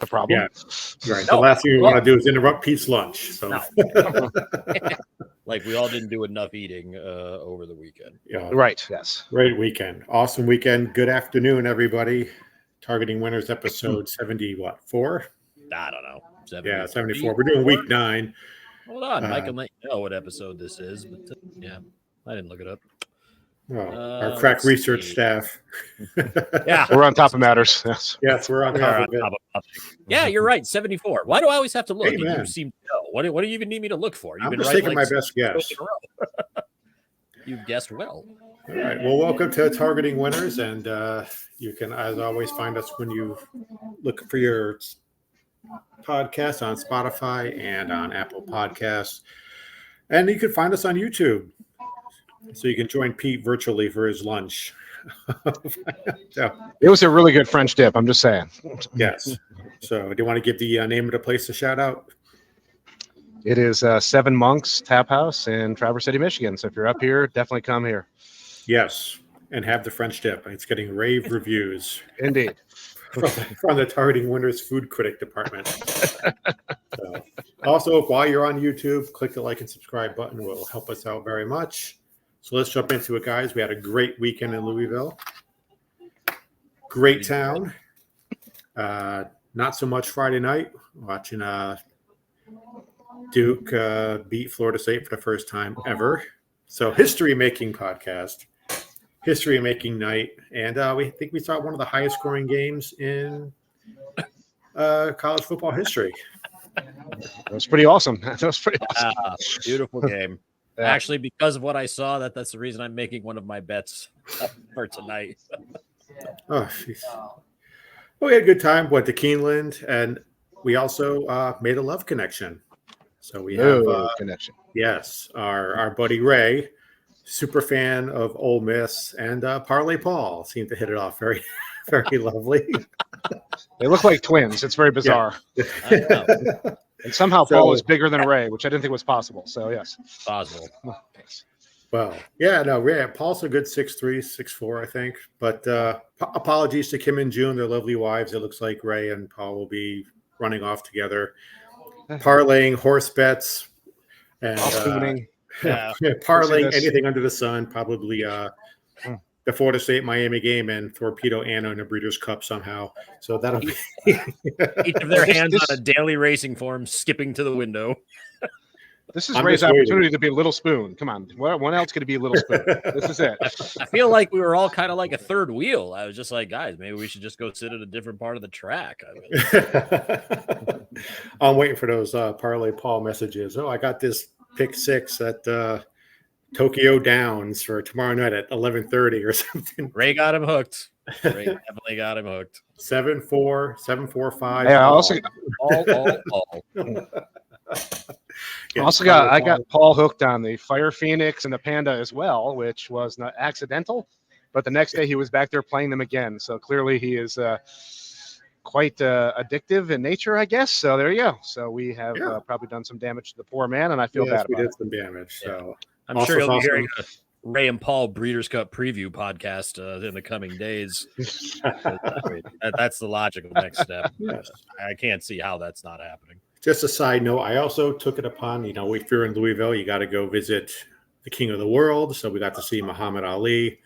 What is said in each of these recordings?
the problem. Yeah, right. No, the last thing we want to do is interrupt Pete's lunch. So, No. Like we all didn't do enough eating over the weekend. yeah, Right. Yes. great weekend, awesome weekend. Good afternoon, everybody. Targeting Winners episode 4? I don't know. 74. We're doing week 9. Hold on, Mike can let you know what episode this is, but yeah, I didn't look it up. Our crack research staff. Yeah, We're on top of matters. Yes, we're on top of it. Yeah, you're right. 74. Why do I always have to look? Hey, man. You seem to know. What do you even need me to look for? You've I'm been just right taking my best guess. You've guessed well. All right. Well, welcome to Targeting Winners, and you can, as always, find us when you look for your podcast on Spotify and on Apple Podcasts, and you can find us on YouTube. So you can join Pete virtually for his lunch. So, It was a really good French dip. I'm just saying. yes. So do you want to give the name of the place a shout out? It is Seven Monks Tap House in Traverse City, Michigan. So if you're up here, definitely come here. Yes. And have the French dip. It's getting rave reviews. Indeed. From the Targeting Winners food critic department. So, also, while you're on YouTube, click the like and subscribe button. It will help us out very much. So let's jump into it, guys. We had a great weekend in Louisville. Great town. Not so much Friday night. Watching Duke beat Florida State for the first time ever. So history-making podcast. History-making night. And we think we saw one of the highest scoring games in college football history. That was pretty awesome. That was pretty awesome. Beautiful game. Yeah. Actually, because of what I saw, that's the reason I'm making one of my bets for tonight. Oh, jeez. Well, we had a good time. Went to Keeneland, and we also made a love connection. So we have connection. Yes, our buddy Ray, super fan of Ole Miss, and Parlay Paul seemed to hit it off very, very lovely. They look like twins. It's very bizarre. Yeah. I know. And somehow Paul is bigger than Ray, which I didn't think was possible. So, yes. Possible. Well, yeah, no, Ray, Paul's a good 6'3", 6'4", I think. But apologies to Kim and June, their lovely wives. It looks like Ray and Paul will be running off together, parlaying horse bets, and parlaying anything under the sun, probably the Florida State Miami game and Torpedo Anna in a Breeders' Cup somehow. So that'll be each of their hands on a daily racing form, skipping to the window. This is Ray's opportunity to be a Little Spoon. Come on, what else could it be a Little Spoon? This is it. I feel like we were all kind of like a third wheel. I was just like, guys, maybe we should just go sit at a different part of the track. I'm waiting for those Parlay Paul messages. Oh, I got this pick 6 at Tokyo Downs for tomorrow night at 11:30 or something. Ray got him hooked. Ray definitely got him hooked. 7-4, 7-4-5. Yeah, also all. Yeah, I got Paul hooked on the Fire Phoenix and the Panda as well, which was not accidental. But the next day he was back there playing them again. So clearly he is quite addictive in nature, I guess. So there you go. So we have probably done some damage to the poor man, and I feel bad about it. We did some damage. So I'm sure you'll be hearing a Ray and Paul Breeders' Cup preview podcast in the coming days. That's the logical next step. Yes. I can't see how that's not happening. Just a side note, I also took it upon, if you're in Louisville, you got to go visit the King of the World. So we got to see Muhammad Ali.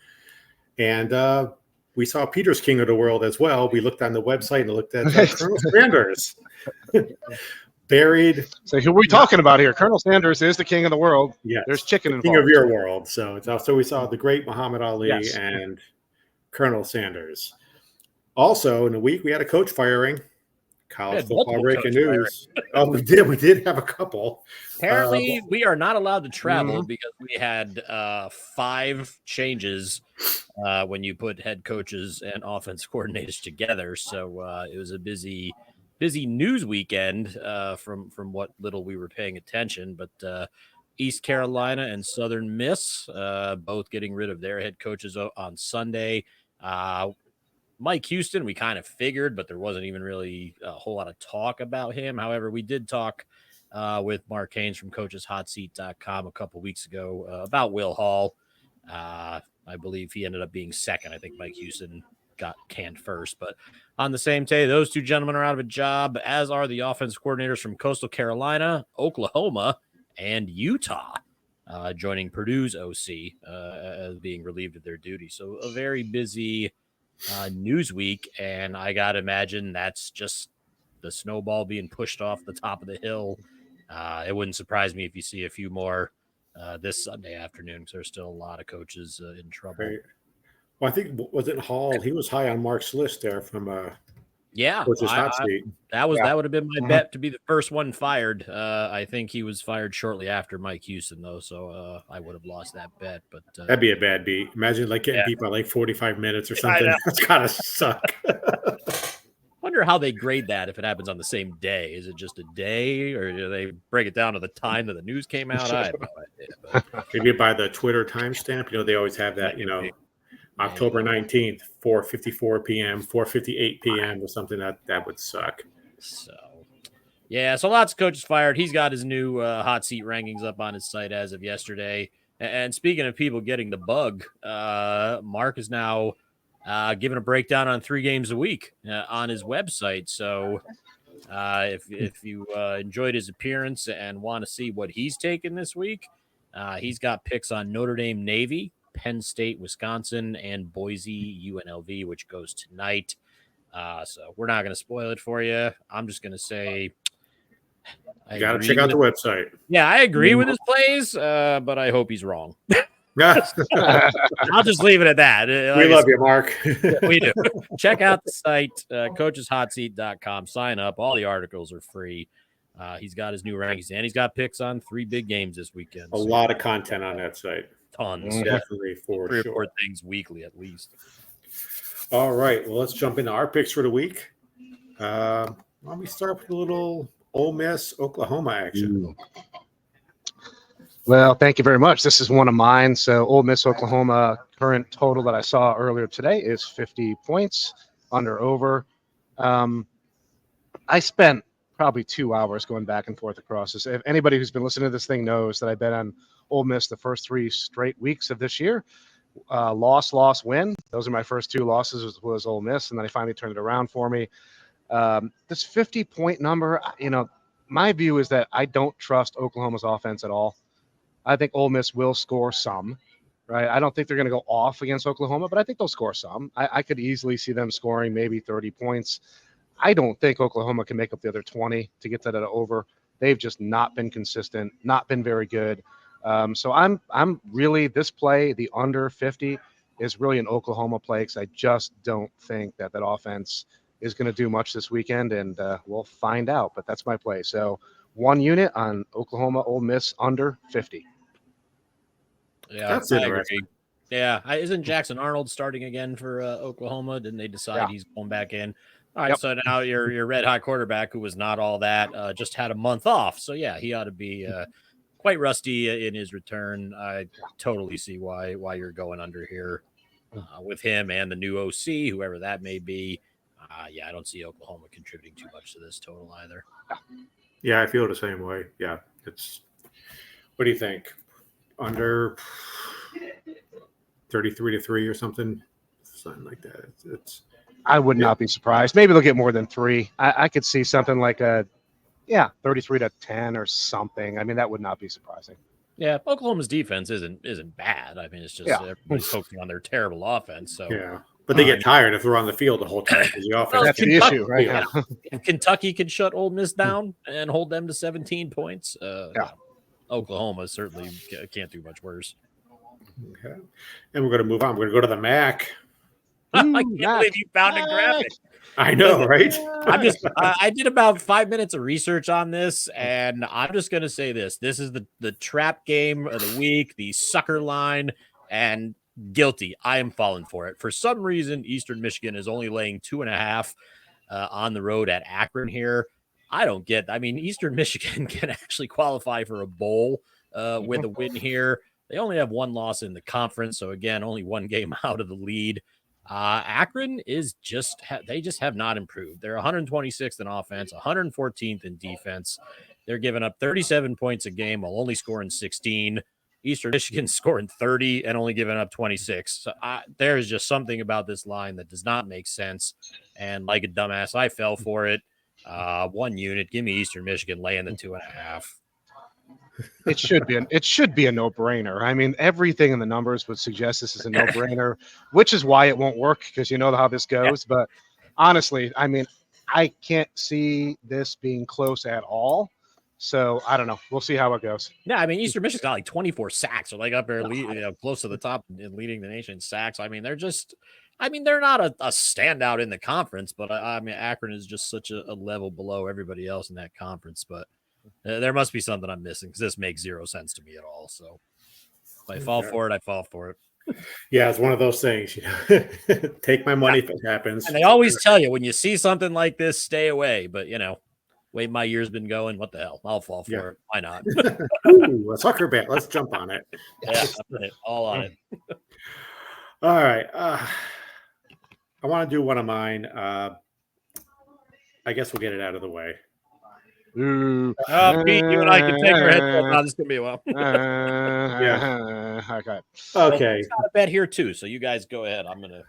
And we saw Peter's King of the World as well. We looked on the website and looked at Colonel Sanders. Buried. So who are we talking about here? Colonel Sanders is the king of the world. Yes. There's chicken involved. King of your world. So it's also, we saw the great Muhammad Ali and Colonel Sanders. Also, in the week, we had a coach firing. College football breaking news. Oh, we did. We did have a couple. Apparently, we are not allowed to travel because we had 5 changes when you put head coaches and offense coordinators together. So it was a busy news weekend from what little we were paying attention. But East Carolina and Southern Miss both getting rid of their head coaches on Sunday. Mike Houston, we kind of figured, but there wasn't even really a whole lot of talk about him. However, we did talk with Mark Haynes from coacheshotseat.com a couple weeks ago about Will Hall. I believe he ended up being second. I think Mike Houston got canned first. But on the same day, those two gentlemen are out of a job, as are the offense coordinators from Coastal Carolina, Oklahoma, and Utah, joining Purdue's OC as being relieved of their duty. So a very busy news week, and I got to imagine that's just the snowball being pushed off the top of the hill. It wouldn't surprise me if you see a few more this Sunday afternoon, because there's still a lot of coaches in trouble. Right. Well, I think, was it Hall? He was high on Mark's list there from Coach's Hot Seat. That would have been my bet to be the first one fired. I think he was fired shortly after Mike Houston, though, so I would have lost that bet. But that'd be a bad beat. Imagine getting beat by 45 minutes or something. That's gotta suck. Wonder how they grade that if it happens on the same day. Is it just a day, or do they break it down to the time that the news came out? I have no idea. But maybe by the Twitter timestamp. They always have that. October 19th, 4:54 p.m., 4:58 p.m. or something. That would suck. So, yeah. So lots of coaches fired. He's got his new hot seat rankings up on his site as of yesterday. And speaking of people getting the bug, Mark is now giving a breakdown on 3 games a week on his website. So if you enjoyed his appearance and want to see what he's taken this week, he's got picks on Notre Dame Navy, Penn State, Wisconsin, and Boise UNLV, which goes tonight. So we're not going to spoil it for you. I'm just going to say, you got to check out the website. Yeah, I agree with his plays, but I hope he's wrong. I'll just leave it at that. We love you, Mark. We do. Check out the site, coacheshotseat.com. Sign up. All the articles are free. He's got his new rankings, and he's got picks on 3 big games this weekend. A lot of content on that site. Tons. Definitely, for 3 or sure. 4 things weekly at least. All right. Well, let's jump into our picks for the week. Why don't we start with a little Ole Miss, Oklahoma action? Well, thank you very much. This is one of mine. So Ole Miss, Oklahoma, current total that I saw earlier today is 50 points, under over. I spent probably 2 hours going back and forth across this. If anybody who's been listening to this thing knows that I bet on Ole Miss the first 3 straight weeks of this year. Loss, win. Those are my first 2 losses was Ole Miss, and then I finally turned it around for me. This 50-point number, my view is that I don't trust Oklahoma's offense at all. I think Ole Miss will score some, right? I don't think they're going to go off against Oklahoma, but I think they'll score some. I could easily see them scoring maybe 30 points. I don't think Oklahoma can make up the other 20 to get that over. They've just not been consistent, not been very good. So I'm really, this play, the under 50, is really an Oklahoma play, because I just don't think that offense is going to do much this weekend, and we'll find out. But that's my play. So 1 unit on Oklahoma, Ole Miss, under 50. Yeah, that's interesting. Yeah, isn't Jackson Arnold starting again for Oklahoma? Didn't they decide he's going back in? All right, so now your red hot quarterback, who was not all that, just had a month off. So yeah, he ought to be quite rusty in his return. I totally see why you're going under here with him and the new OC, whoever that may be. I don't see Oklahoma contributing too much to this total either. Yeah, I feel the same way. Yeah, what do you think? Under 33-3 or something like that. I would not be surprised. Maybe they'll get more than 3. I could see something like 33-10 or something. I mean, that would not be surprising. Yeah, Oklahoma's defense isn't bad. I mean, it's just everybody's focusing on their terrible offense. So yeah, but they get tired if they're on the field the whole time because the offense. That's the issue, right? Yeah. Kentucky can shut Ole Miss down and hold them to 17 points. Oklahoma certainly can't do much worse. Okay, and we're going to move on. We're going to go to the MAC. I can't believe you found a graphic. I know, right? I did about 5 minutes of research on this, and I'm just going to say this. This is the trap game of the week, the sucker line, and guilty. I am falling for it. For some reason, Eastern Michigan is only laying 2.5 on the road at Akron here. Eastern Michigan can actually qualify for a bowl with a win here. They only have 1 loss in the conference, so again, only 1 game out of the lead. Akron is they just have not improved. They're 126th in offense, 114th in defense. They're giving up 37 points a game while only scoring 16. Eastern Michigan scoring 30 and only giving up 26. So there is just something about this line that does not make sense. And like a dumbass, I fell for it. 1 unit. Give me Eastern Michigan laying the 2.5. It should be a no-brainer. I mean, everything in the numbers would suggest this is a no-brainer, which is why it won't work, because you know how this goes. Yeah. But honestly, I mean, I can't see this being close at all. So I don't know. We'll see how it goes. Yeah, I mean, Eastern Michigan's got like 24 sacks, or like up there, close to the top in leading the nation in sacks. I mean, they're not a standout in the conference, but I mean, Akron is just such a level below everybody else in that conference. But there must be something I'm missing, because this makes zero sense to me at all. So if I fall for it, I fall for it. Yeah, it's one of those things. Take my money if it happens. And they always tell you when you see something like this, stay away. But way my year's been going, what the hell? I'll fall for it. Why not? Ooh, a sucker bet. Let's jump on it. Yeah, all on it. All right. I want to do one of mine. I guess we'll get it out of the way. Ooh. Pete, you and I can take our heads off. This is gonna be a while. Yeah. Okay. Well, I've got a bet here too, so you guys go ahead. I'm gonna.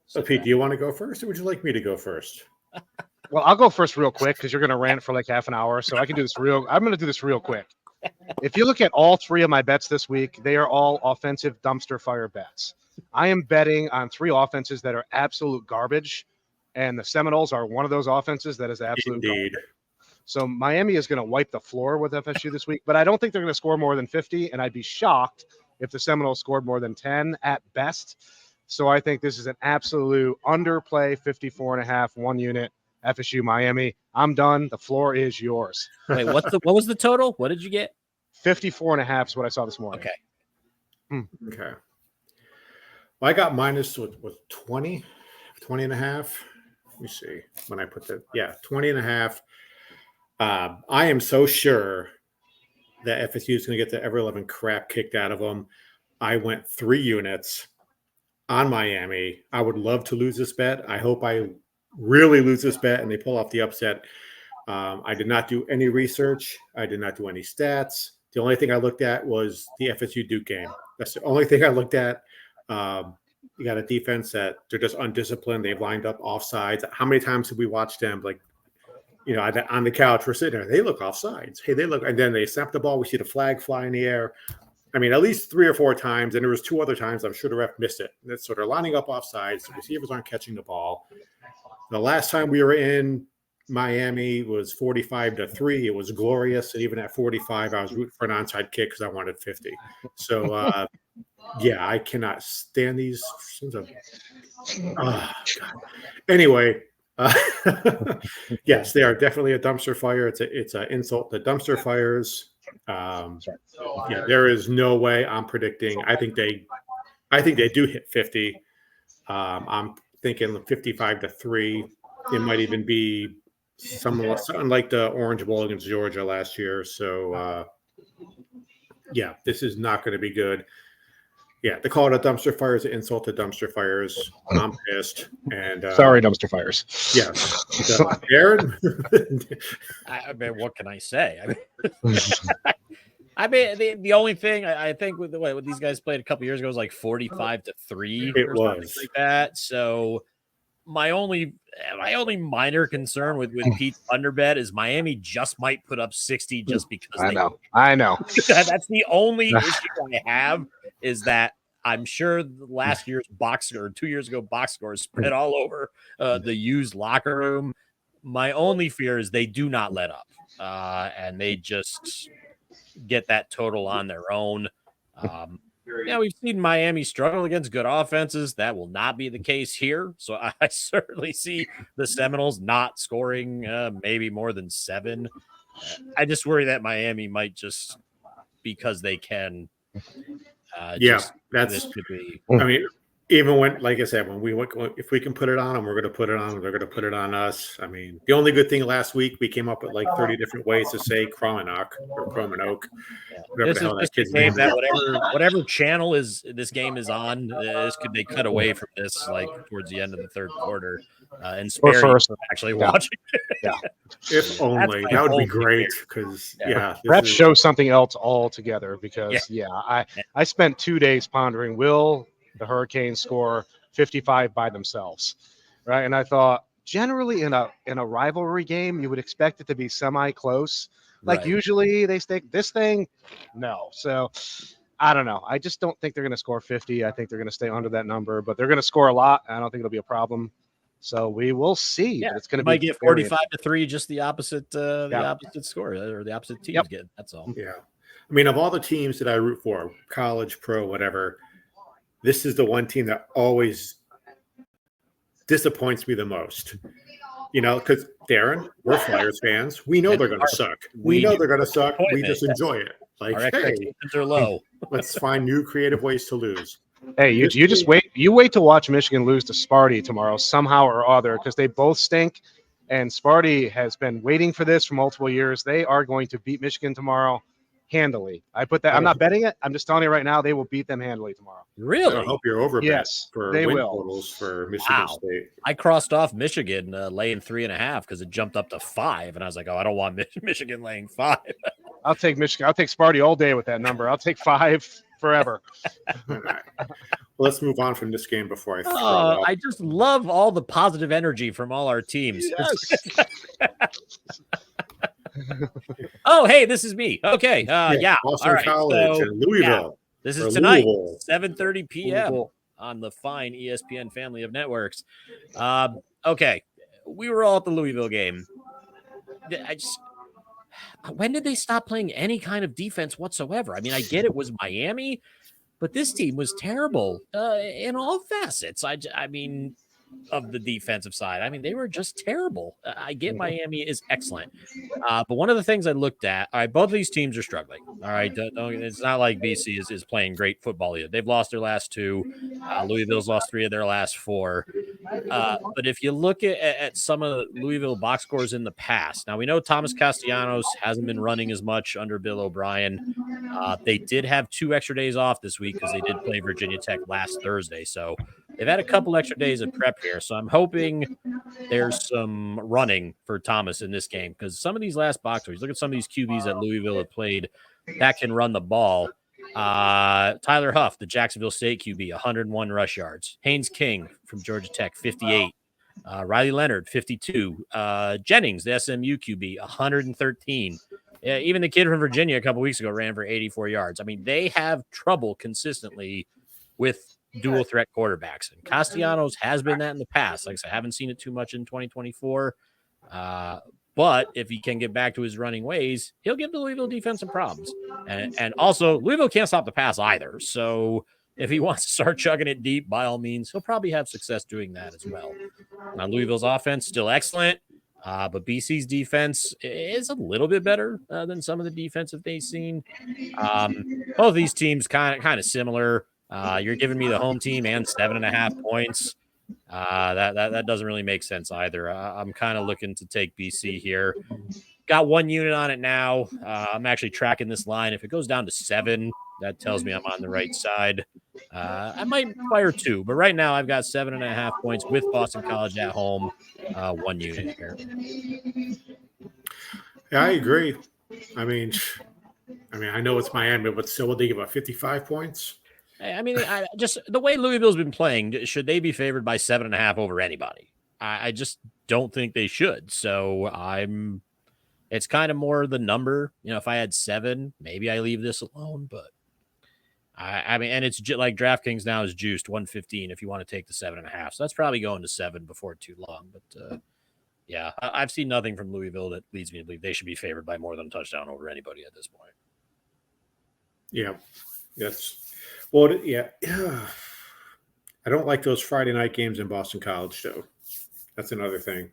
So, Pete, do you want to go first, or would you like me to go first? Well, I'll go first real quick, because you're going to rant for like half an hour. So I can do this I'm going to do this real quick. If you look at all 3 of my bets this week, they are all offensive dumpster fire bets. I am betting on 3 offenses that are absolute garbage, and the Seminoles are one of those offenses that is absolute garbage. So Miami is going to wipe the floor with FSU this week, but I don't think they're going to score more than 50, and I'd be shocked if the Seminoles scored more than 10 at best. So I think this is an absolute underplay, 54.5, 1 unit, FSU Miami. I'm done. The floor is yours. Wait, what was the total? What did you get? 54.5 is what I saw this morning. Okay. Okay. Well, I got minus with 20 and a half. Let me see when I put that. Yeah, 20 and a half. I am so sure that FSU is going to get the ever-loving crap kicked out of them. I went 3 units on Miami. I would love to lose this bet. I hope I really lose this bet and they pull off the upset. I did not do any research. I did not do any stats. The only thing I looked at was the FSU Duke game. That's the only thing I looked at. You got a defense that they're just undisciplined. They've lined up offsides. How many times have we watched them? Like, on the couch, we're sitting there. They look offsides. Hey, they look, and then they snap the ball. We see the flag fly in the air. I mean, at least 3 or 4 times, and there was 2 other times I'm sure the ref missed it. And so they're lining up offsides. The receivers aren't catching the ball. The last time we were in Miami was 45-3. It was glorious. And even at 45, I was rooting for an onside kick because I wanted 50. So, yeah, I cannot stand these. God. Anyway, yes, they are definitely a dumpster fire. It's an insult to dumpster fires. Yeah, there is no way I'm predicting. I think they do hit 50. I'm thinking 55-3. It might even be something like the Orange Bowl against Georgia last year. So, yeah, this is not going to be good. Yeah, they call it a dumpster fire is an insult to dumpster fires. I'm pissed. And sorry, dumpster fires. Yeah, so, Aaron. I mean, what can I say? I mean, the only thing I think with the way these guys played a couple years ago was like 45-3. It or was something like that. So my only minor concern with Pete's underbet is Miami just might put up 60 just because I know. That's the only issue I have, is that I'm sure last year's box or 2 years ago box scores spread all over the used locker room. My only fear is they do not let up, and they just get that total on their own. Yeah, we've seen Miami struggle against good offenses. That will not be the case here. So I certainly see the Seminoles not scoring maybe more than 7. I just worry that Miami might just, because they can. Yeah, that's. This could be. I mean, even when, like I said, if we can put it on them, we're going to put it on them. They're going to put it on us. I mean, the only good thing last week, we came up with like 30 different ways to say Cromanock or Cromanoke, Yeah. whatever This the is hell that just a kid's game name that is. whatever channel this game is on, they cut away from this like towards the end of the third quarter and Or spare you first. from actually Yeah. watching. Yeah. If only. my That would be hope great here. because, Yeah. Perhaps show something else altogether because Yeah. I spent 2 days pondering, will the Hurricanes score 55 by themselves, right? And I thought generally in a rivalry game you would expect it to be semi close, like Right. usually they stick this thing. No, so I don't know. I just don't think they're going to score 50. I think they're going to stay under that number, but they're going to score a lot. I don't think it'll be a problem. So we will see, Yeah, but it's going to you be might get 45-3, just the opposite opposite score or the opposite teams get. That's all. Yeah. I mean, of all the teams that I root for, college, pro, whatever, this is the one team that always disappoints me the most. You know, because Darren, we're Flyers fans. We know they're going to suck. We know they're going to suck. We just enjoy it. Like, our hey, expectations are low. let's find new creative ways to lose. Hey, you just wait. You wait to watch Michigan lose to Sparty tomorrow somehow or other because they both stink, and Sparty has been waiting for this for multiple years. They are going to beat Michigan tomorrow handily. I put that. I'm not betting it. I'm just telling you right now, they will beat them handily tomorrow. Really? I hope you're over. Yes, for they win will. totals for Michigan State. I crossed off Michigan laying 3.5 because it jumped up to 5, and I was like, oh, I don't want Michigan laying 5. I'll take Michigan. I'll take Sparty all day with that number. I'll take 5 forever. All right. Well, let's move on from this game before I throw it up. I just love all the positive energy from all our teams. Yes. Oh, hey, this is me. Okay. Yeah. Boston all right. College So, and Louisville. this is tonight, Louisville. 7:30 p.m. Louisville. on the fine ESPN family of networks. Okay. We were all at the Louisville game. When did they stop playing any kind of defense whatsoever? I mean, I get it was Miami, but this team was terrible in all facets. I mean, of the defensive side. I mean, they were just terrible. I get Miami is excellent. But one of the things I looked at, all right, both of these teams are struggling. All right. It's not like BC is playing great football either. They've lost their last 2. Louisville's lost 3 of their last 4. But if you look at some of the Louisville box scores in the past, now we know Thomas Castellanos hasn't been running as much under Bill O'Brien. They did have 2 extra days off this week because they did play Virginia Tech last Thursday. So they've had a couple extra days of prep here. So I'm hoping there's some running for Thomas in this game because some of these last box scores, look at some of these QBs that Louisville have played that can run the ball. Tyler Huff, the Jacksonville State QB, 101 rush yards. Haynes King from Georgia Tech, 58. Riley Leonard, 52. Jennings, the SMU QB, 113. Even the kid from Virginia a couple weeks ago ran for 84 yards. I mean, they have trouble consistently with dual threat quarterbacks. And Castellanos has been that in the past. Like I said, I haven't seen it too much in 2024. But if he can get back to his running ways, he'll give the Louisville defense some problems. And also, Louisville can't stop the pass either. So if he wants to start chugging it deep, by all means, he'll probably have success doing that as well. Now, Louisville's offense still excellent, but BC's defense is a little bit better than some of the defensive they've seen. Both of these teams kind of similar. You're giving me the home team and 7.5 points. That doesn't really make sense either. I'm kind of looking to take BC here. Got 1 unit on it now. I'm actually tracking this line. If it goes down to 7, that tells me I'm on the right side. I might fire 2, but right now I've got 7.5 points with Boston College at home. 1 unit here. Yeah, I agree. I mean, I know it's Miami, but still, would they give about 55 points? I mean, just the way Louisville's been playing, should they be favored by 7.5 over anybody? I just don't think they should. So it's kind of more the number. You know, if I had 7, maybe I leave this alone. But I mean, and it's like DraftKings now is juiced 115 if you want to take the 7.5. So that's probably going to 7 before too long. But yeah, I've seen nothing from Louisville that leads me to believe they should be favored by more than a touchdown over anybody at this point. Yeah, yes. Well, yeah. I don't like those Friday night games in Boston College, though. That's another thing.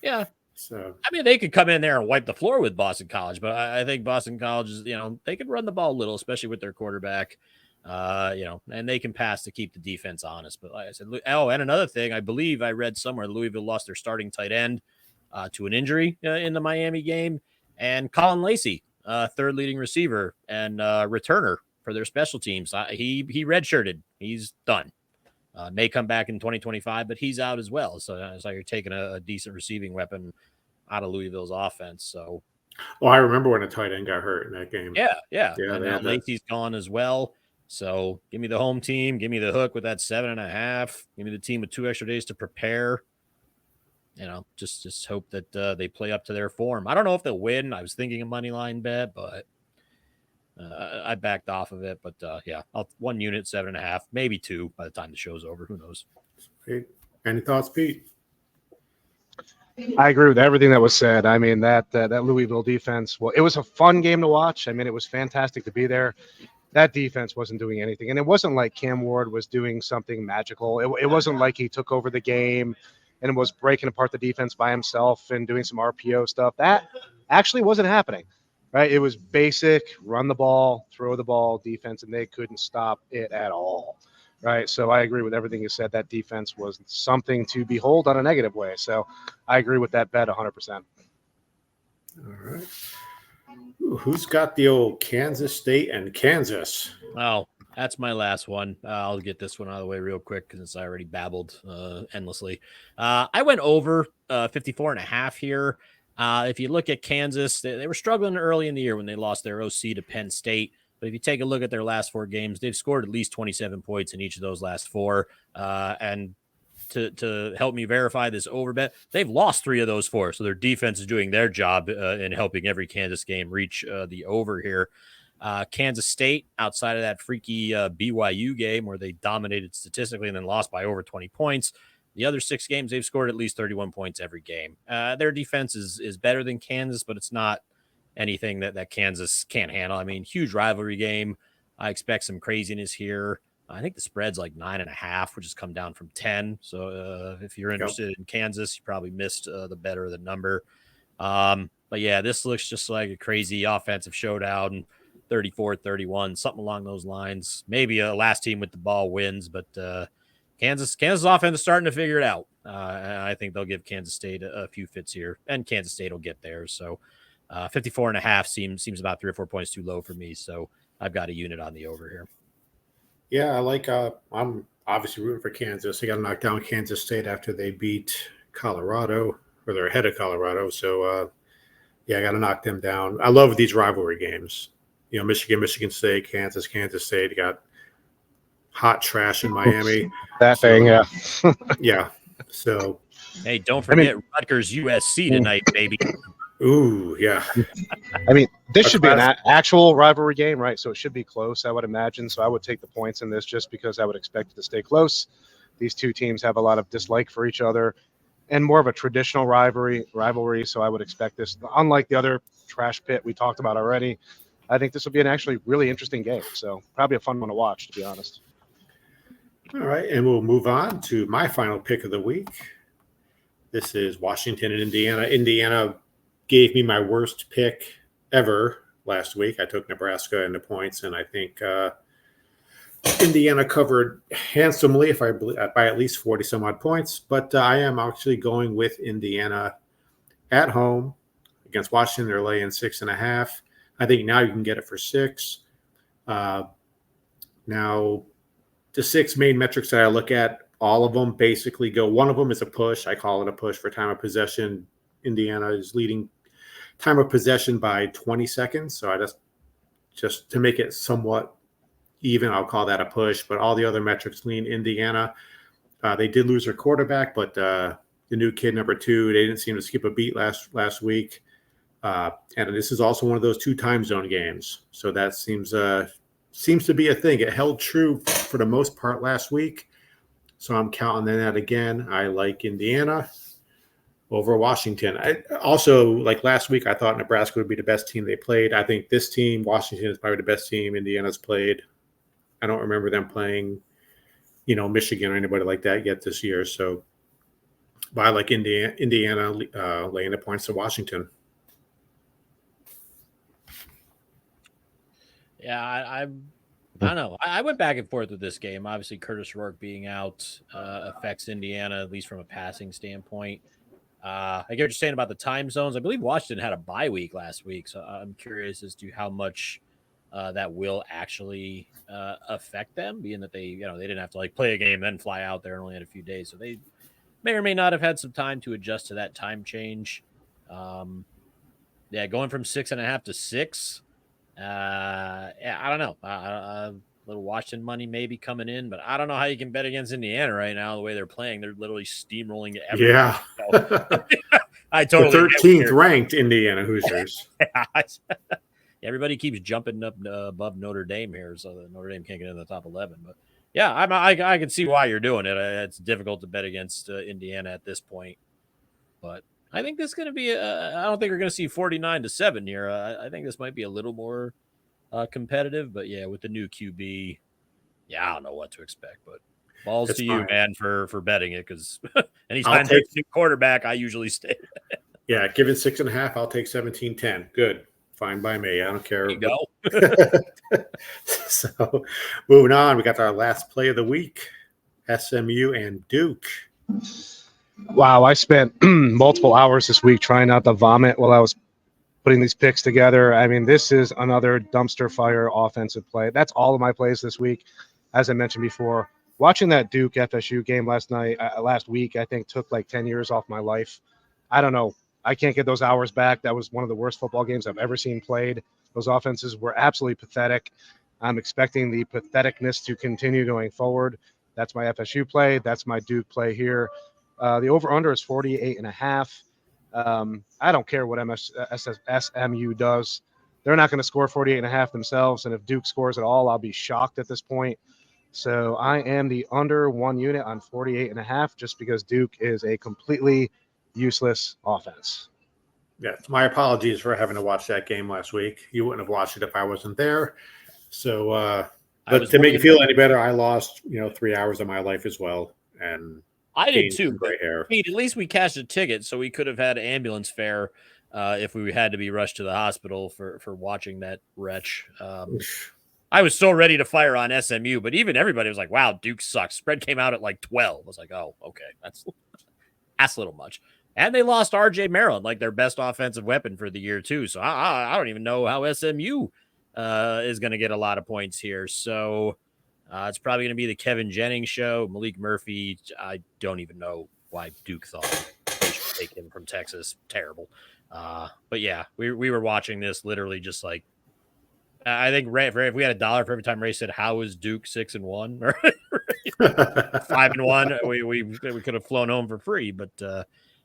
Yeah. So I mean, they could come in there and wipe the floor with Boston College, but I think Boston College is, they could run the ball a little, especially with their quarterback. And they can pass to keep the defense honest. But like I said, and another thing, I believe I read somewhere Louisville lost their starting tight end to an injury in the Miami game, and Colin Lacey, third leading receiver and returner for their special teams. He redshirted. He's done. May come back in 2025, but he's out as well. So you're taking a decent receiving weapon out of Louisville's offense. So, I remember when a tight end got hurt in that game. yeah. And they now had that. Lacey's gone as well. So give me the home team. Give me the hook with that 7.5. Give me the team with 2 extra days to prepare. Just hope that they play up to their form. I don't know if they'll win. I was thinking a money line bet, but I backed off of it. But I'll 1 unit, 7.5, maybe 2 by the time the show's over. Who knows? Hey, any thoughts, Pete? I agree with everything that was said. I mean, that Louisville defense, well, it was a fun game to watch. I mean, it was fantastic to be there. That defense wasn't doing anything. And it wasn't like Cam Ward was doing something magical. It wasn't like he took over the game and was breaking apart the defense by himself and doing some RPO stuff. That actually wasn't happening, right? It was basic, run the ball, throw the ball defense, and they couldn't stop it at all, right? So I agree with everything you said. That defense was something to behold on a negative way. So I agree with that bet 100%. All right. Who's got the old Kansas State and Kansas? Oh, that's my last one. I'll get this one out of the way real quick because I already babbled endlessly. I went over 54.5 here. If you look at Kansas, they were struggling early in the year when they lost their OC to Penn State. But if you take a look at their last 4 games, they've scored at least 27 points in each of those last 4. And to help me verify this over bet, they've lost 3 of those 4. So their defense is doing their job in helping every Kansas game reach the over here. Kansas State, outside of that freaky BYU game where they dominated statistically and then lost by over 20 points, the other 6 games, they've scored at least 31 points every game. Their defense is better than Kansas, but it's not anything that Kansas can't handle. I mean, huge rivalry game. I expect some craziness here. I think the spread's like 9.5, which has come down from 10. So if you're interested in Kansas, you probably missed the better of the number. But yeah, this looks just like a crazy offensive showdown, 34-31, something along those lines. Maybe a last team with the ball wins, but Kansas offense is starting to figure it out. I think they'll give Kansas State a few fits here, and Kansas State will get there. So 54.5 seems about 3 or 4 points too low for me. So I've got a unit on the over here. Yeah, I like. I'm obviously rooting for Kansas. They got to knock down Kansas State after they beat Colorado, or they're ahead of Colorado. So, I got to knock them down. I love these rivalry games. Michigan State, Kansas State. You got hot trash in Miami. Yeah. Yeah. So. Hey, don't forget Rutgers USC tonight, baby. Ooh, yeah. I mean, this should be an actual rivalry game, right? So it should be close, I would imagine. So I would take the points in this just because I would expect it to stay close. These 2 teams have a lot of dislike for each other and more of a traditional rivalry. So I would expect this, unlike the other trash pit we talked about already. I think this will be an actually really interesting game. So probably a fun one to watch, to be honest. All right, and we'll move on to my final pick of the week. This is Washington and Indiana. Indiana gave me my worst pick ever last week. I took Nebraska in the points, and I think Indiana covered handsomely by at least 40 some odd points. But I am actually going with Indiana at home against Washington. They're laying 6.5. I think now you can get it for 6. Now, the 6 main metrics that I look at, all of them basically go. One of them is a push. I call it a push for time of possession. Indiana is leading time of possession by 20 seconds. So I just to make it somewhat even, I'll call that a push. But all the other metrics lean Indiana. They did lose their quarterback, but the new kid, number 2, they didn't seem to skip a beat last week. And this is also one of those 2 time zone games. So that seems to be a thing. It held true for the most part last week. So I'm counting that again. I like Indiana over Washington. I also, like last week, I thought Nebraska would be the best team they played. I think this team, Washington, is probably the best team Indiana's played. I don't remember them playing, Michigan or anybody like that yet this year. So, but I like Indiana laying the points to Washington. Yeah, I don't know. I went back and forth with this game. Obviously, Curtis Rourke being out affects Indiana, at least from a passing standpoint. I get what you're saying about the time zones. I believe Washington had a bye week last week, so I'm curious as to how much that will actually affect them, being that they didn't have to like play a game then fly out there and only had a few days, so they may or may not have had some time to adjust to that time change. Going from 6.5 to 6. I don't know. Little Washington money maybe coming in, but I don't know how you can bet against Indiana right now. The way they're playing, they're literally steamrolling everything. Yeah. So, I totally the 13th ranked Indiana Hoosiers. Everybody keeps jumping up above Notre Dame here, so that Notre Dame can't get in the top 11. But yeah, I can see why you're doing it. It's difficult to bet against Indiana at this point, but I think this is going to be. I don't think we're going to see 49-7 here. I think this might be a little more competitive, but yeah, with the new QB, I don't know what to expect. But balls It's to fine. you, man, for betting it, because anytime there's a new quarterback, I usually stay. Yeah, given 6.5, I'll take 17-10. Good, fine by me. I don't care. There you go. So, moving on, we got our last play of the week: SMU and Duke. Wow, I spent multiple hours this week trying not to vomit while I was putting these picks together. I mean, this is another dumpster fire offensive play. That's all of my plays this week. As I mentioned before, watching that Duke FSU game last week, I think took like 10 years off my life. I don't know. I can't get those hours back. That was one of the worst football games I've ever seen played. Those offenses were absolutely pathetic. I'm expecting the patheticness to continue going forward. That's my FSU play. That's my Duke play here. The over-under is 48.5. I don't care what SMU does. They're not going to score 48.5 themselves. And if Duke scores at all, I'll be shocked at this point. So I am the under 1 unit on 48.5 just because Duke is a completely useless offense. Yeah, my apologies for having to watch that game last week. You wouldn't have watched it if I wasn't there. So, but to make you feel any better, I lost 3 hours of my life as well, and I did too. Gray hair. Pete, at least we cashed a ticket, so we could have had ambulance fare if we had to be rushed to the hospital for watching that wretch. I was so ready to fire on SMU, but even everybody was like, "Wow, Duke sucks." Spread came out at like 12. I was like, "Oh, okay, that's a little much." And they lost R.J. Maryland, like their best offensive weapon for the year too. So I don't even know how SMU is going to get a lot of points here. So. It's probably going to be the Kevin Jennings show. Malik Murphy, I don't even know why Duke thought they should take him from Texas. Terrible. But yeah, we were watching this literally just like, I think if we had $1 for every time Ray said, "How is Duke 6-1 or 5-1?" we could have flown home for free. But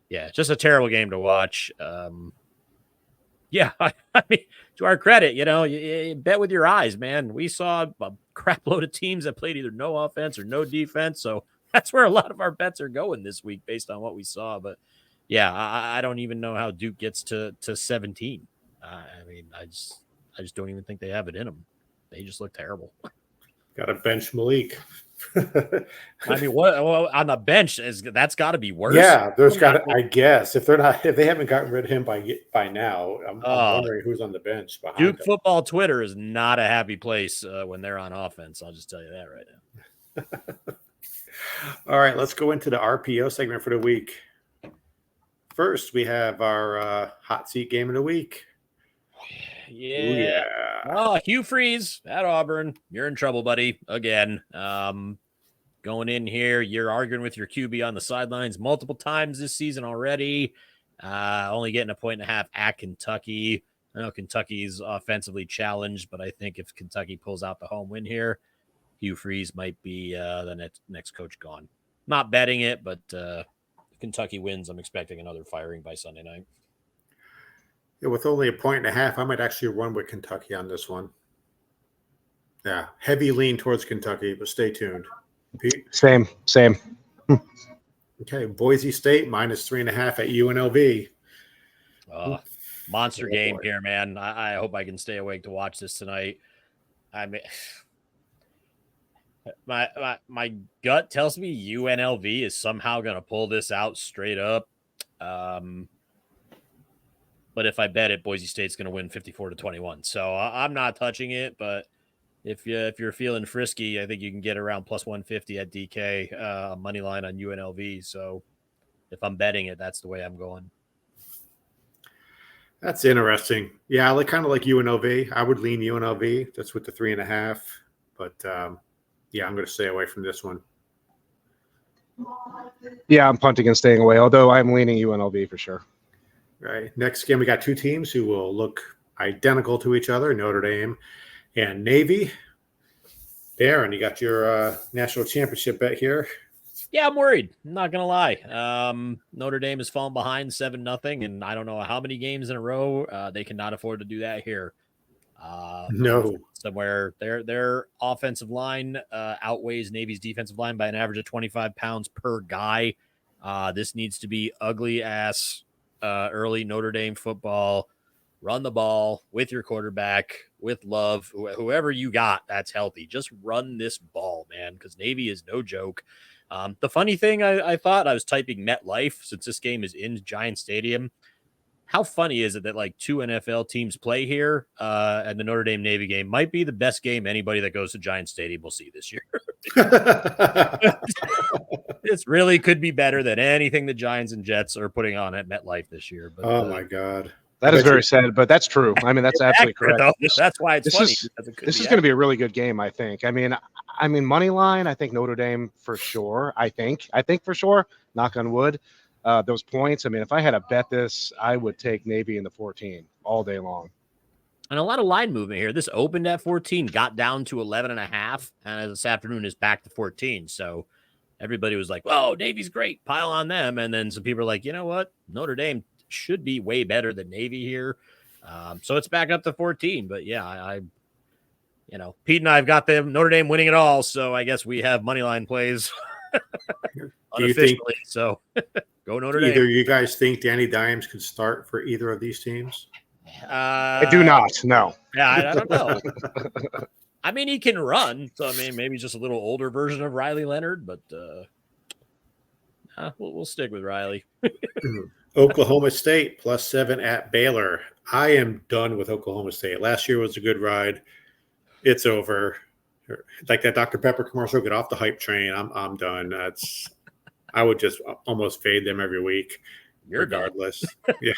yeah, just a terrible game to watch. Yeah, I mean, to our credit, you bet with your eyes, man. We saw a crap load of teams that played either no offense or no defense. So that's where a lot of our bets are going this week based on what we saw. But yeah, I don't even know how Duke gets to 17. I mean, I just don't even think they have it in them. They just look terrible. Got to bench Malik. I mean, what on the bench that's got to be worse. Yeah, there's got to. I guess if they haven't gotten rid of him by now, I'm wondering who's on the bench behind Duke him. football Twitter is not a happy place when they're on offense. I'll just tell you that right now. All right, let's go into the RPO segment for the week. First, we have our hot seat game of the week. Yeah. Ooh, yeah. Oh, Hugh Freeze at Auburn. You're in trouble, buddy. Again. Going in here, you're arguing with your QB on the sidelines multiple times this season already. Only getting 1.5 at Kentucky. I know Kentucky's offensively challenged, but I think if Kentucky pulls out the home win here, Hugh Freeze might be the next coach gone. Not betting it, but if Kentucky wins, I'm expecting another firing by Sunday night. Yeah, with only 1.5, I might actually run with Kentucky on this one. Yeah, heavy lean towards Kentucky, but stay tuned. Pete? Same. Okay, Boise State -3.5 at UNLV. Monster game here, man. I hope I can stay awake to watch this tonight. I mean, my gut tells me UNLV is somehow going to pull this out straight up. But if I bet it, Boise State's going to win 54-21. So I'm not touching it, but if you're feeling frisky, I think you can get around plus 150 at DK money line on UNLV. So if I'm betting it, that's the way I'm going. That's interesting. Yeah, I kind of like UNLV. I would lean UNLV. That's with the 3.5. But yeah, I'm going to stay away from this one. Yeah, I'm punting and staying away, although I'm leaning UNLV for sure. Right. Next game, we got two teams who will look identical to each other, Notre Dame and Navy. Darren, you got your national championship bet here. Yeah, I'm worried. I'm not gonna lie. Notre Dame has fallen behind 7-0, and I don't know how many games in a row. They cannot afford to do that here. No. Somewhere their offensive line outweighs Navy's defensive line by an average of 25 pounds per guy. This needs to be ugly ass early Notre Dame football. Run the ball with your quarterback, with Love, whoever you got that's healthy. Just run this ball, man, because Navy is no joke. The funny thing I thought, I was typing MetLife since this game is in Giant Stadium. How funny is it that like two NFL teams play here, and the Notre Dame Navy game might be the best game anybody that goes to Giant Stadium will see this year. This really could be better than anything the Giants and Jets are putting on at MetLife this year. But, oh my God. That is very sad, but that's true. I mean, that's absolutely correct. That's why it's funny. This is going to be a really good game, I think. I mean, money line, I think Notre Dame for sure. I think for sure. Knock on wood. Those points. I mean, if I had to bet this, I would take Navy in the 14 all day long. And a lot of line movement here. This opened at 14, got down to 11.5, and this afternoon is back to 14. So everybody was like, "Oh, Navy's great, pile on them." And then some people are like, "You know what? Notre Dame should be way better than Navy here." So it's back up to 14. But yeah, I Pete and I have got them Notre Dame winning it all. So I guess we have money line plays unofficially. So go Notre Dame. Either you guys think Danny Dimes could start for either of these teams? I do not. No. Yeah, I don't know. I mean, he can run. So I mean, maybe just a little older version of Riley Leonard, but we'll stick with Riley. Oklahoma State +7 at Baylor. I am done with Oklahoma State. Last year was a good ride. It's over. Like that Dr. Pepper commercial, get off the hype train. I'm done. I would just almost fade them every week. You're regardless. Yeah.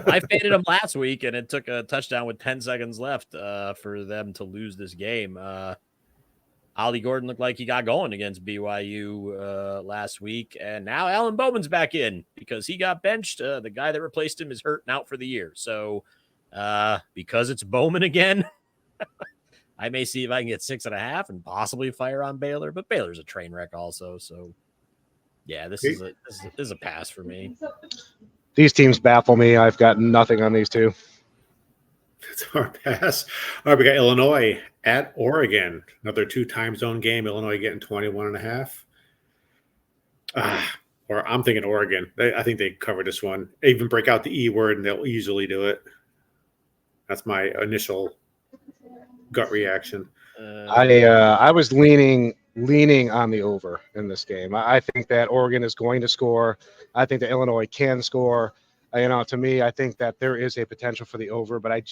I faded them last week, and it took a touchdown with 10 seconds left for them to lose this game. Ollie Gordon looked like he got going against BYU last week, and now Alan Bowman's back in because he got benched. The guy that replaced him is hurt and out for the year. So because it's Bowman again, I may see if I can get 6.5 and possibly fire on Baylor, but Baylor's a train wreck also. So yeah, this is a pass for me. These teams baffle me. I've got nothing on these two. That's our pass. All right, we got Illinois at Oregon. Another 2 time zone game. Illinois getting 21.5. Or I'm thinking Oregon. I think they cover this one. They even break out the E word, and they'll easily do it. That's my initial gut reaction. I was leaning on the over in this game. I think that Oregon is going to score. I think that Illinois can score. To me, I think that there is a potential for the over, but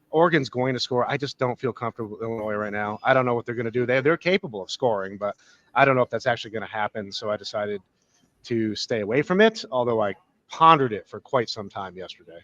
Oregon's going to score. I just don't feel comfortable with Illinois right now. I don't know what they're going to do. They're capable of scoring, but I don't know if that's actually going to happen. So I decided to stay away from it, although I pondered it for quite some time yesterday.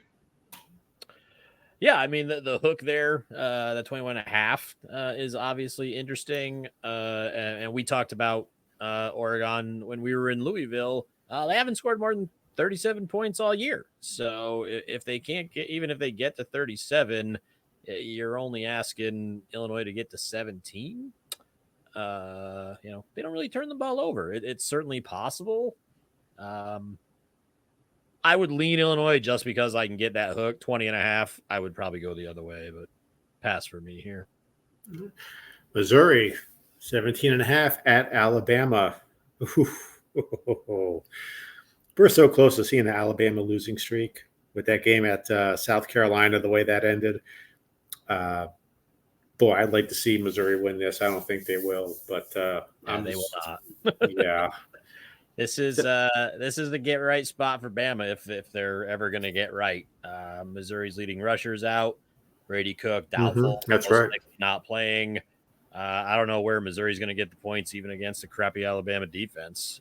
Yeah, I mean, the hook there, the 21.5 is obviously interesting. And we talked about Oregon when we were in Louisville. They haven't scored more than 37 points all year. So if they can't get, even if they get to 37, you're only asking Illinois to get to 17. They don't really turn the ball over. It's certainly possible. I would lean Illinois just because I can get that hook 20.5. I would probably go the other way, but pass for me here. Missouri 17.5 at Alabama. We're so close to seeing the Alabama losing streak with that game at South Carolina, the way that ended. Boy, I'd like to see Missouri win this. I don't think they will, but they will not. Yeah. This is the get right spot for Bama if they're ever going to get right. Missouri's leading rushers out. Brady Cook doubtful. That's right. Not playing. I don't know where Missouri's going to get the points, even against a crappy Alabama defense.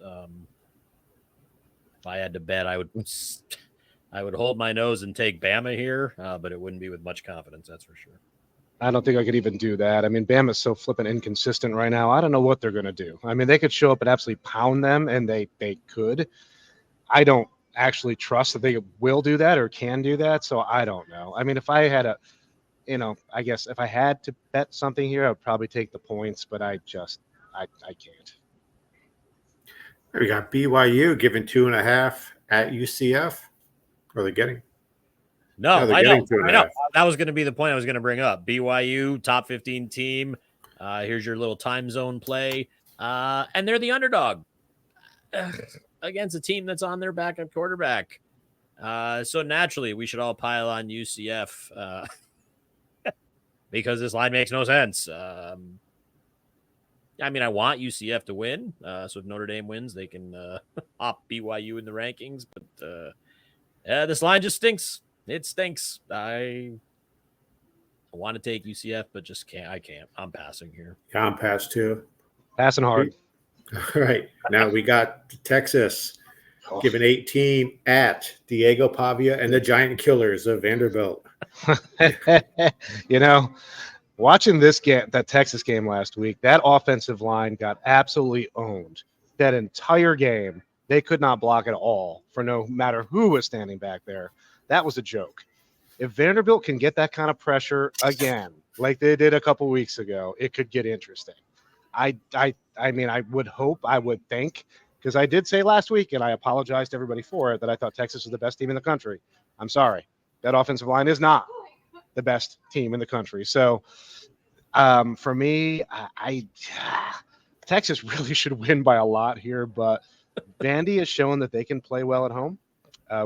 If I had to bet, I would hold my nose and take Bama here, but it wouldn't be with much confidence, that's for sure. I don't think I could even do that. I mean, Bama's so flipping inconsistent right now. I don't know what they're going to do. I mean, they could show up and absolutely pound them, and they could. I don't actually trust that they will do that or can do that, so I don't know. I mean, if I had I guess if I had to bet something here, I would probably take the points, but I can't. We got BYU giving 2.5 at UCF. Or they're getting? No, they're I getting know. 2.5. That was going to be the point I was going to bring up. BYU, top 15 team. Here's your little time zone play. And they're the underdog against a team that's on their backup quarterback. So naturally, we should all pile on UCF because this line makes no sense. I mean, I want UCF to win. So if Notre Dame wins, they can hop BYU in the rankings. But this line just stinks. It stinks. I want to take UCF, but just can't. I can't. I'm passing here. Yeah, I'm past too. Passing hard. All right. Now we got Texas giving 18 at Diego Pavia and the Giant Killers of Vanderbilt. Watching that Texas game last week, that offensive line got absolutely owned. That entire game, they could not block at all for no matter who was standing back there. That was a joke. If Vanderbilt can get that kind of pressure again, like they did a couple weeks ago, it could get interesting. I mean, I would think, because I did say last week, and I apologized to everybody for it, that I thought Texas was the best team in the country. I'm sorry. That offensive line is not the best team in the country. So for me, Texas really should win by a lot here, but Vandy has shown that they can play well at home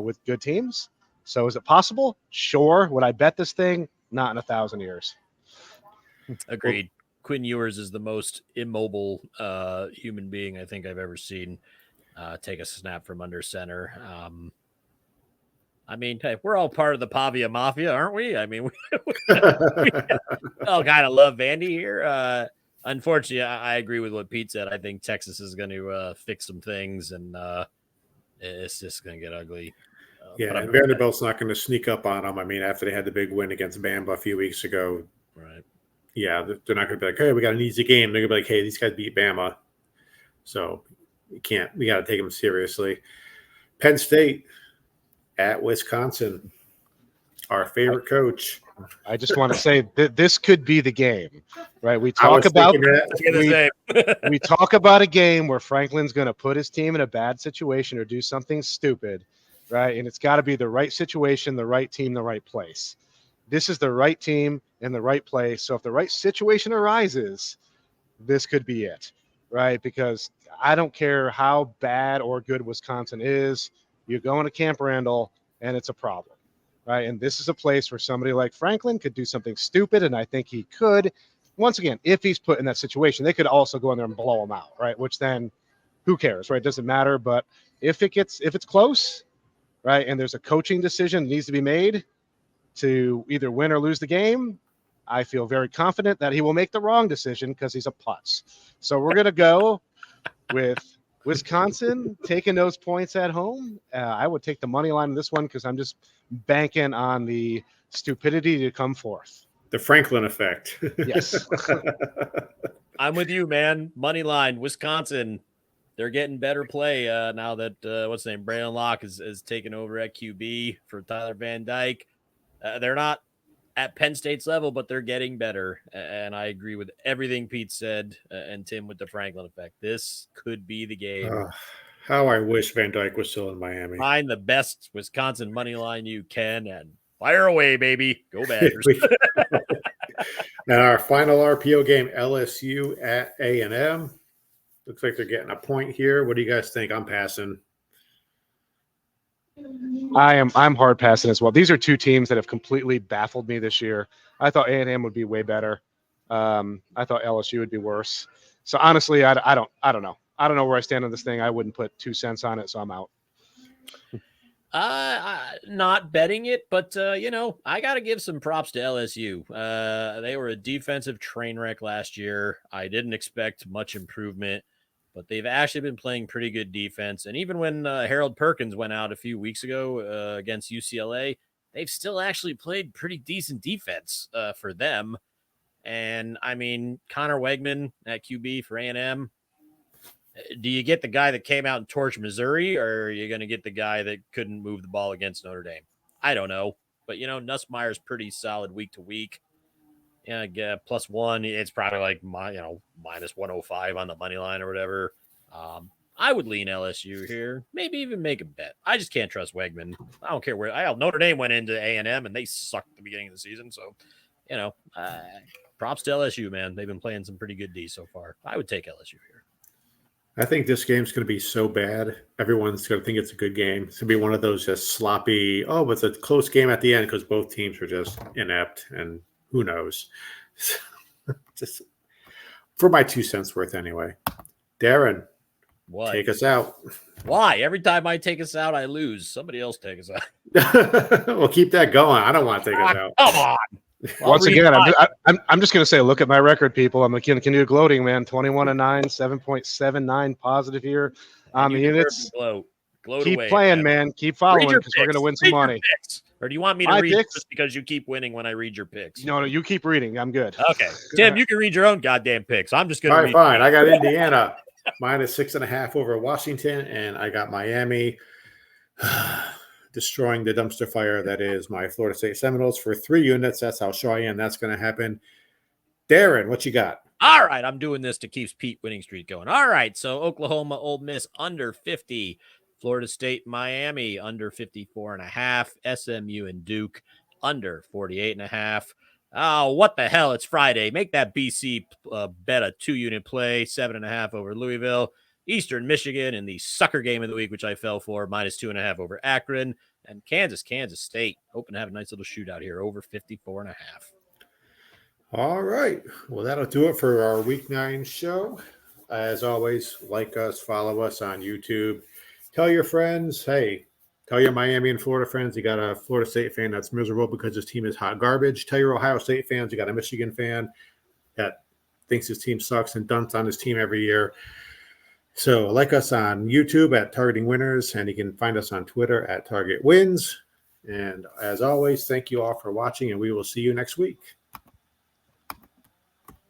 with good teams. So is it possible? Sure. Would I bet this thing? Not in 1,000 years. Agreed. Quinn Ewers is the most immobile human being I think I've ever seen take a snap from under center. I mean, hey, we're all part of the Pavia Mafia, aren't we? I mean, we all kind of love Vandy here. Unfortunately, I agree with what Pete said. I think Texas is going to fix some things, and it's just going to get ugly. Yeah, and Vanderbilt's not going to sneak up on them. I mean, after they had the big win against Bama a few weeks ago, right? Yeah, they're not going to be like, hey, we got an easy game. They're going to be like, hey, these guys beat Bama. So we got to take them seriously. Penn State at Wisconsin, our favorite coach. I just want to say that this could be the game, right? We talk about we talk about a game where Franklin's going to put his team in a bad situation or do something stupid, right? And it's got to be the right situation, the right team, the right place. This is the right team in the right place. So if the right situation arises, this could be it, right? Because I don't care how bad or good Wisconsin is. You go into Camp Randall, and it's a problem, right? And this is a place where somebody like Franklin could do something stupid, and I think he could. Once again, if he's put in that situation, they could also go in there and blow him out, right? Which then, who cares, right? Doesn't matter. But if it's close, right, and there's a coaching decision that needs to be made to either win or lose the game, I feel very confident that he will make the wrong decision because he's a putz. So we're going to go with Wisconsin taking those points at home. I would take the money line in this one because I'm just banking on the stupidity to come forth. The Franklin effect. Yes. I'm with you, man. Money line, Wisconsin. They're getting better play now that what's his name, Braylon Locke has taken over at QB for Tyler Van Dyke. They're not at Penn State's level, but they're getting better. And I agree with everything Pete said and Tim with the Franklin effect. This could be the game. How I wish Van Dyke was still in Miami. Find the best Wisconsin money line you can and fire away, baby. Go Badgers. And our final RPO game, LSU at A&M. Looks like they're getting a point here. What do you guys think? I'm passing. I'm hard passing as well. These are two teams that have completely baffled me this year. I thought A&M would be way better. I thought LSU would be worse. So honestly, I don't know. I don't know where I stand on this thing. I wouldn't put 2 cents on it, so I'm out. Not betting it, but I got to give some props to LSU. They were a defensive train wreck last year. I didn't expect much improvement, but they've actually been playing pretty good defense. And even when Harold Perkins went out a few weeks ago against UCLA, they've still actually played pretty decent defense for them. And I mean, Connor Wegman at QB for A&M. Do you get the guy that came out and torched Missouri, or are you going to get the guy that couldn't move the ball against Notre Dame? I don't know. But, Nussmeier's pretty solid week to week. Yeah, +1. It's probably like, minus 105 on the money line or whatever. I would lean LSU here. Maybe even make a bet. I just can't trust Wegman. I don't care where. Notre Dame went into A&M, and they sucked at the beginning of the season. So, props to LSU, man. They've been playing some pretty good D so far. I would take LSU here. I think this game's going to be so bad. Everyone's going to think it's a good game. It's going to be one of those just sloppy, but it's a close game at the end because both teams are just inept, and who knows. Just for my 2 cents worth anyway. Darren, what? Take us out. Why? Every time I take us out, I lose. Somebody else take us out. Well, keep that going. I don't want to take us out. Come on. Once again, I'm just going to say, look at my record, people. I'm going to continue gloating, man. 21-9, 7.79 positive here on the units. Keep away, playing, man. Keep following because we're going to win some money. Or do you want me to read just because you keep winning when I read your picks? No, you keep reading. I'm good. Okay. Tim, you can read your own goddamn picks. I'm just going to read. Fine. I got Indiana minus 6.5 over Washington, and I got Miami destroying the dumpster fire that is my Florida State Seminoles for 3 units. That's how sure I am that's going to happen. Darren, what you got? All right, I'm doing this to keep Pete winning streak going. All right, so Oklahoma, Ole Miss under 50. Florida State, Miami under 54.5. SMU and Duke under 48.5. Oh, what the hell? It's Friday. Make that BC bet a 2-unit play, 7.5 over Louisville. Eastern Michigan in the sucker game of the week, which I fell for, minus 2.5 over Akron. And Kansas State, hoping to have a nice little shootout here, over 54.5. All right. Well, that'll do it for our Week 9 show. As always, like us, follow us on YouTube. Tell your friends, hey, tell your Miami and Florida friends you got a Florida State fan that's miserable because his team is hot garbage. Tell your Ohio State fans you got a Michigan fan that thinks his team sucks and dunks on his team every year. So like us on YouTube at Targeting Winners, and you can find us on Twitter at Target Wins. And as always, thank you all for watching, and we will see you next week.